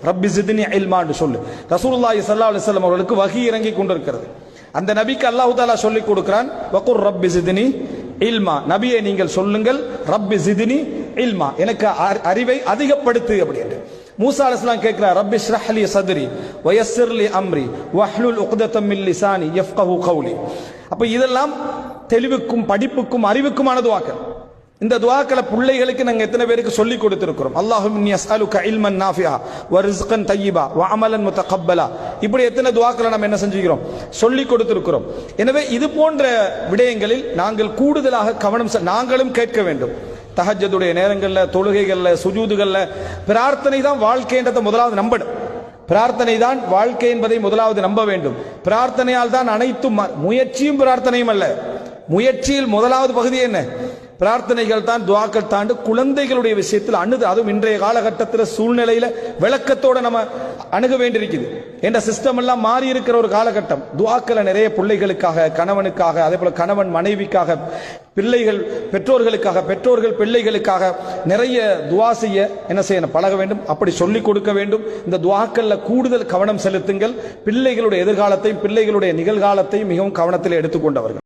ரப்பி ஜித்னி இல்மான்னு சொல்லு. ரசூலுல்லாஹி ஸல்லல்லாஹு அலைஹி வஸல்லம் அவர்களுக்கு வஹி இறங்கி கொண்டிருக்கிறது. அந்த நபிக்கு அல்லாஹ் தஆலா சொல்லிக் கொடுக்கிறான், வகுர் ரப்பி ஜித்னி இல்மா, நபியை நீங்கள் சொல்லுங்கள் ரப்பி ஜித்னி இல்மா, எனக்கு அறிவை அதிகப்படுத்து அப்படின்னு. மூசா அலைஹிஸ்ஸலாம் கேட்கிறார், ரப்பி ஷ்ரஹ் லி சத்ரி வ யஸ்ஸிர் லி அம்ரி வஹ்லுல் உக்தத்தம் மின் லிசானி யஃப்கஹு கௌலி. அப்ப இதெல்லாம் தெளிவுக்கும் படிப்புக்கும் அறிவுக்குமான துஆக்கள். இந்த துஆக்களை பிள்ளைகளுக்கு நாங்க எத்தனை பேருக்கு சொல்லி கொடுத்திருக்கிறோம்? அல்லாஹும்ம இன்னி அஸ்அலுக இல்மன் நாஃபிஆ வ ரிஸ்கன் தய்யிபா வ அமலன் முத்தகப்பலா. இப்படி எத்தனை துஆக்களை நம்ம என்ன செஞ்சிக்கிறோம்? சொல்லி கொடுத்திருக்கிறோம். எனவே இது போன்ற விடயங்களில் நாங்கள் கூடுதலாக கவனம் நாங்களும் கேட்க வேண்டும். தஹஜ்ஜுடைய நேரங்கள்ல, தொழுகைகள்ல, சுஜூதுகள்ல பிரார்த்தனை தான் வாழ்க்கைன்றதை முதலாவது நம்பணும். பிரார்த்தனை தான் வாழ்க்கை என்பதை முதலாவது நம்ப வேண்டும். பிரார்த்தனையால் தான் அனைத்தும். முயற்சியும் பிரார்த்தனையும் அல்ல. முயற்சியில் முதலாவது பகுதி என்ன? பிரார்த்தனைகள் தான், துஆக்கள் தாண்டு குழந்தைகளுடைய விஷயத்தில் அதுவும் இன்றைய காலகட்டத்தில் சூழ்நிலையில விளக்கத்தோட நம்ம அணுக வேண்டியிருக்குது. என்ற சிஸ்டம் எல்லாம் மாறி இருக்கிற ஒரு காலகட்டம். துஆக்களை நிறைய பிள்ளைகளுக்காக, கணவனுக்காக, அதே போல கணவன் மனைவிக்காக, பிள்ளைகள் பெற்றோர்களுக்காக, பெற்றோர்கள் பிள்ளைகளுக்காக நிறைய துஆ செய்ய என்ன செய்யணும்? பழக வேண்டும். அப்படி சொல்லிக் கொடுக்க வேண்டும். இந்த துஆக்கள்ல கூடுதல் கவனம் செலுத்துங்கள். பிள்ளைகளுடைய எதிர்காலத்தையும் பிள்ளைகளுடைய நிகழ்காலத்தையும் மிகவும் கவனத்தில் எடுத்துக்கொண்டவர்கள்.